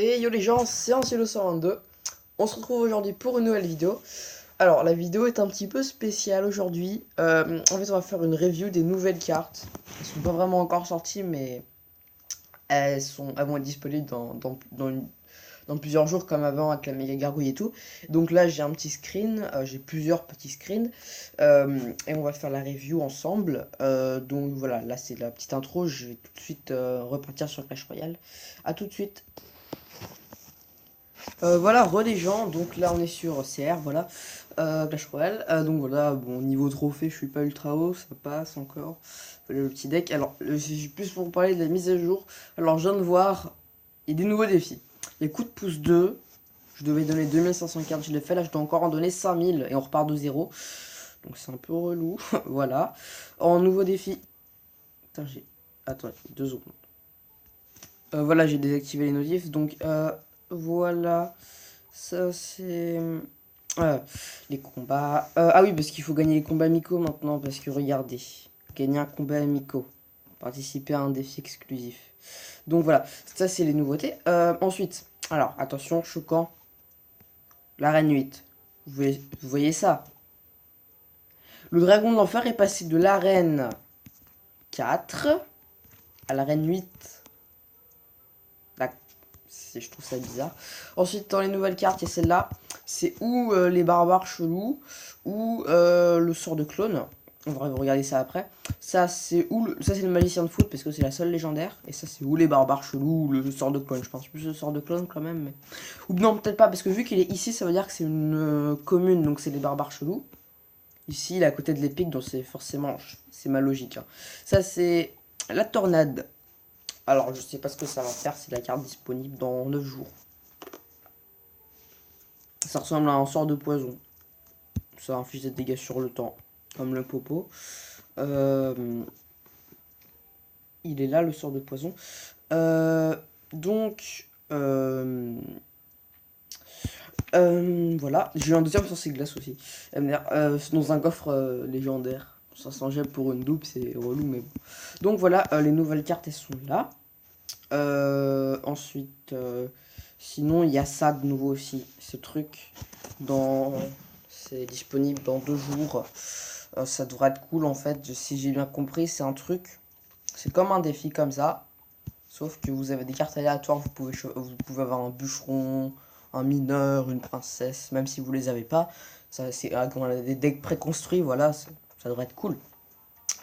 Et yo les gens, c'est Ancielo 122. On se retrouve aujourd'hui pour une nouvelle vidéo. Alors la vidéo est un petit peu spéciale aujourd'hui. En fait on va faire une review des nouvelles cartes. Elles sont pas vraiment encore sorties mais elles vont être disponibles dans plusieurs jours comme avant avec la méga gargouille et tout. Donc là j'ai un petit screen, j'ai plusieurs petits screens. Et on va faire la review ensemble. Donc voilà, là c'est la petite intro. Je vais tout de suite repartir sur Clash Royale. A tout de suite. Voilà, les gens, donc là on est sur CR, voilà, Clash Royale, donc voilà, bon, niveau trophée, je suis pas ultra haut, ça passe encore, voilà, le petit deck. Alors, c'est plus pour vous parler de la mise à jour. Alors, je viens de voir, il y a des nouveaux défis. Les coups de pouce 2, je devais donner 2500 cartes, je l'ai fait, là je dois encore en donner 5000, et on repart de zéro, donc c'est un peu relou, voilà. En nouveau défi, putain, attends, 2 secondes. Voilà, j'ai désactivé les notifs, donc voilà, ça c'est les combats. Ah oui, parce qu'il faut gagner les combats amicaux maintenant, parce que regardez, gagner un combat amicaux, participer à un défi exclusif. Donc voilà, ça c'est les nouveautés. Ensuite, alors attention, choquant, l'arène 8. Vous voyez ça? Le dragon de l'enfer est passé de l'arène 4 à l'arène 8. Je trouve ça bizarre. Ensuite, dans les nouvelles cartes, il y a celle-là. C'est ou les barbares chelous, ou le sort de clone. On va regarder ça après. Ça, c'est le magicien de foot, parce que c'est la seule légendaire. Et ça, c'est ou les barbares chelous, ou le sort de clone. Je pense plus le sort de clone quand même. Mais... Ou non, peut-être pas, parce que vu qu'il est ici, ça veut dire que c'est une commune, donc c'est les barbares chelous. Ici, il est à côté de l'épique, donc c'est forcément... C'est ma logique. Hein. Ça, c'est la tornade. Alors, je sais pas ce que ça va faire, c'est la carte disponible dans 9 jours. Ça ressemble à un sort de poison. Ça inflige des dégâts sur le temps, comme le popo. Il est là, le sort de poison. Donc, voilà. J'ai eu un deuxième sur ces glaces aussi. Dans un coffre légendaire. 500 gemmes pour une double, c'est relou, mais bon. Donc voilà, les nouvelles cartes, elles sont là. Ensuite, sinon, il y a ça de nouveau aussi. Ce truc, c'est disponible dans 2 jours. Ça devrait être cool en fait. Si j'ai bien compris, c'est un truc. C'est comme un défi comme ça. Sauf que vous avez des cartes aléatoires. Vous pouvez avoir un bûcheron, un mineur, une princesse, même si vous les avez pas. Ça, c'est on a des decks préconstruits. Voilà, ça devrait être cool.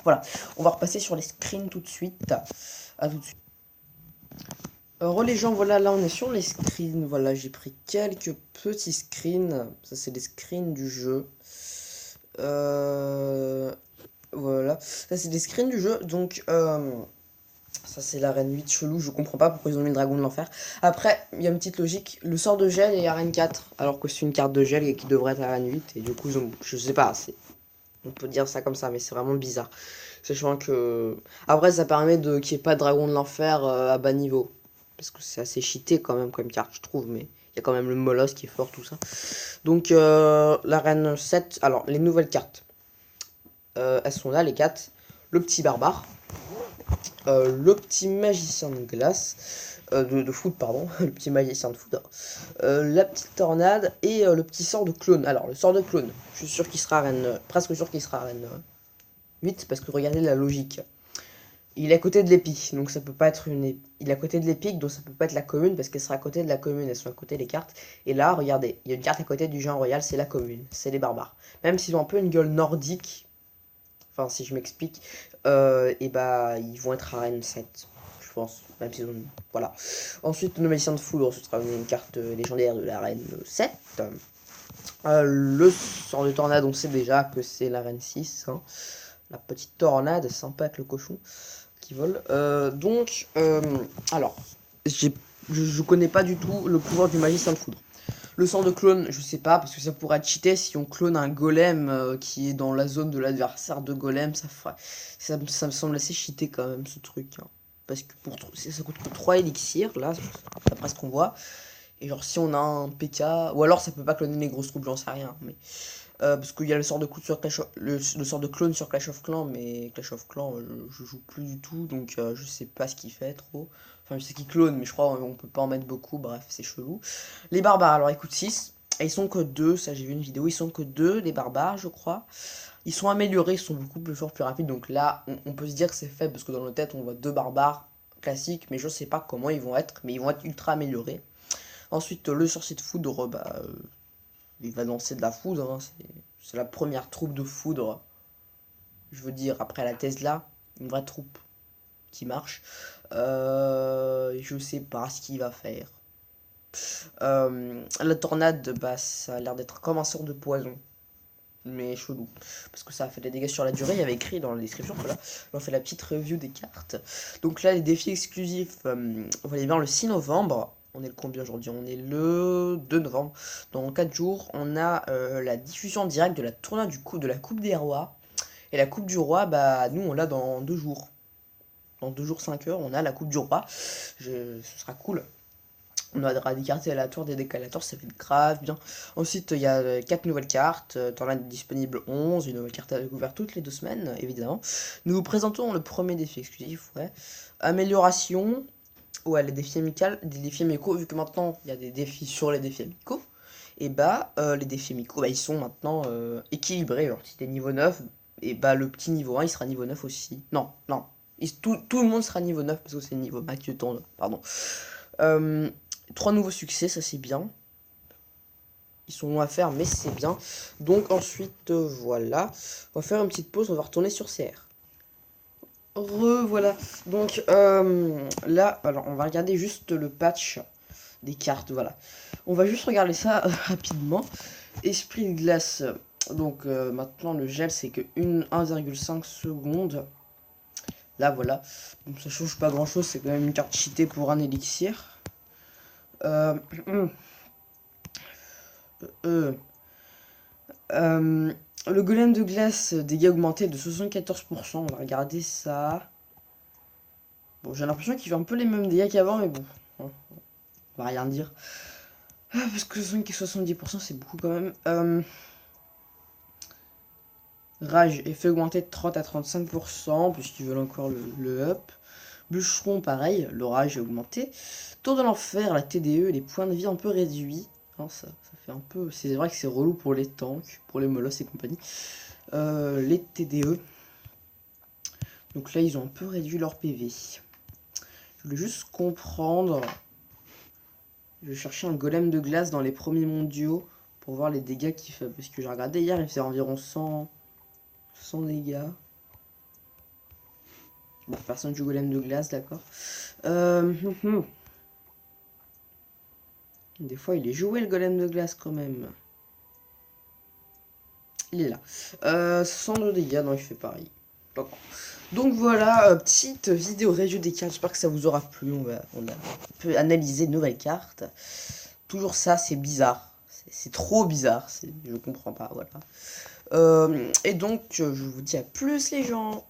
Voilà, on va repasser sur les screens tout de suite. À tout de suite. Les gens, voilà, là on est sur les screens. Voilà, j'ai pris quelques petits screens. Ça, c'est les screens du jeu. Voilà, ça c'est des screens du jeu. Donc, ça c'est l'arène 8 chelou. Je comprends pas pourquoi ils ont mis le dragon de l'enfer. Après, il y a une petite logique. Le sort de gel est arène 4, alors que c'est une carte de gel et qui devrait être arène 8. Et du coup, je sais pas, on peut dire ça comme ça, mais c'est vraiment bizarre. Sachant que. Après, ça permet qu'il n'y ait pas de dragon de l'enfer à bas niveau. Parce que c'est assez cheaté quand même comme carte, je trouve. Mais il y a quand même le molosse qui est fort, tout ça. Donc, l'arène 7. Alors, les nouvelles cartes. Elles sont là, les 4. Le petit barbare. Le petit magicien de glace. De foot, pardon. Le petit magicien de foot. La petite tornade. Et le petit sort de clone. Alors, le sort de clone. Je suis sûr qu'il sera arène. Presque sûr qu'il sera arène 8. Parce que regardez la logique. Il est à côté de l'épique, donc ça peut pas être il est à côté de l'épique, donc ça peut pas être la commune, parce qu'elle sera à côté de la commune, elles sont à côté des cartes. Et là, regardez, il y a une carte à côté du géant royal, c'est la commune, c'est les barbares. Même s'ils ont un peu une gueule nordique, enfin si je m'explique, et bah ils vont être à arène 7, je pense, même s'ils ont... Voilà. Ensuite, le magicien de foudre, ce sera une carte légendaire de l'arène 7. Le sort de tornade, on sait déjà que c'est l'arène 6, hein. La petite tornade, sympa avec le cochon qui vole. Alors, je connais pas du tout le pouvoir du magicien de foudre. Le sang de clone, je sais pas, parce que ça pourrait être cheaté si on clone un golem qui est dans la zone de l'adversaire de golem. Ça me semble assez cheaté quand même ce truc. Hein. Parce que ça coûte que 3 élixirs, là, d'après ce qu'on voit. Et genre si on a un PK, ou alors ça peut pas cloner les grosses troupes, j'en sais rien. Mais Parce qu'il y a le sort de clone sur le sort de clone sur Clash of Clans, mais Clash of Clans, je joue plus du tout, donc je sais pas ce qu'il fait trop. Enfin, je sais qu'il clone, mais je crois on peut pas en mettre beaucoup, bref, c'est chelou. Les barbares, alors ils coûtent 6, et ils sont que 2, ça j'ai vu une vidéo, ils sont que 2, les barbares, je crois. Ils sont améliorés, ils sont beaucoup plus forts, plus rapides, donc là, on peut se dire que c'est faible, parce que dans nos têtes, on voit 2 barbares classiques, mais je sais pas comment ils vont être, mais ils vont être ultra améliorés. Ensuite, le sorcier de foudre, il va lancer de la foudre, hein, c'est la première troupe de foudre, je veux dire, après la Tesla, une vraie troupe qui marche. Je sais pas ce qu'il va faire. La tornade, ça a l'air d'être comme un sort de poison, mais chelou, parce que ça a fait des dégâts sur la durée. Il y avait écrit dans la description que là, on fait la petite review des cartes. Donc là, les défis exclusifs, on va les voir le 6 novembre. On est le combien aujourd'hui? On est le 2 novembre. Dans 4 jours, on a la diffusion directe de la tournoi de la Coupe des Rois. Et la Coupe du Roi, nous on l'a dans 2 jours. Dans 2 jours 5 heures, on a la Coupe du Roi. Ce sera cool. On aura des cartes aléatoires, des décalators, ça fait grave bien. Ensuite, il y a 4 nouvelles cartes. T'en as disponible 11. Une nouvelle carte à découvrir toutes les 2 semaines, évidemment. Nous vous présentons le premier défi exclusif, ouais. Amélioration. Ouais, les défis amicaux, des défis amicaux, vu que maintenant il y a des défis sur les défis amicaux, et les défis amicaux, ils sont maintenant équilibrés. Alors, si t'es niveau 9, et le petit niveau 1, il sera niveau 9 aussi. Non, non. Tout le monde sera niveau 9 parce que c'est le niveau max du tournoi, pardon. 3 nouveaux succès, ça c'est bien. Ils sont longs à faire, mais c'est bien. Donc ensuite, voilà. On va faire une petite pause, on va retourner sur CR. Voilà. Donc là, alors on va regarder juste le patch des cartes, voilà. On va juste regarder ça rapidement. Esprit de glace. Donc maintenant le gel c'est que 1,5 secondes. Là voilà. Donc, ça change pas grand chose, c'est quand même une carte cheatée pour un élixir. Le golem de glace, dégâts augmentés de 74%. On va regarder ça. Bon, j'ai l'impression qu'il fait un peu les mêmes dégâts qu'avant, mais bon. On va rien dire. Parce que 70%, c'est beaucoup quand même. Rage, effet augmenté de 30 à 35%, puisqu'ils veulent encore le up. Bûcheron, pareil, le rage est augmenté. Tour de l'enfer, la TDE, les points de vie un peu réduits. Hein, ça fait un peu. C'est vrai que c'est relou pour les tanks, pour les molosses et compagnie. Les TDE. Donc là, ils ont un peu réduit leur PV. Je voulais juste comprendre. Je vais chercher un golem de glace dans les premiers mondiaux pour voir les dégâts qu'il fait. Parce que j'ai regardé hier, il faisait environ 100 dégâts. Bon, personne du golem de glace, d'accord. Des fois, il est joué le golem de glace quand même. Il est là. 102 dégâts, non, il fait pareil. Donc voilà, petite vidéo review des cartes. J'espère que ça vous aura plu. On peut analyser de nouvelles cartes. Toujours ça, c'est bizarre. C'est trop bizarre. Je comprends pas, voilà. Et donc, je vous dis à plus les gens.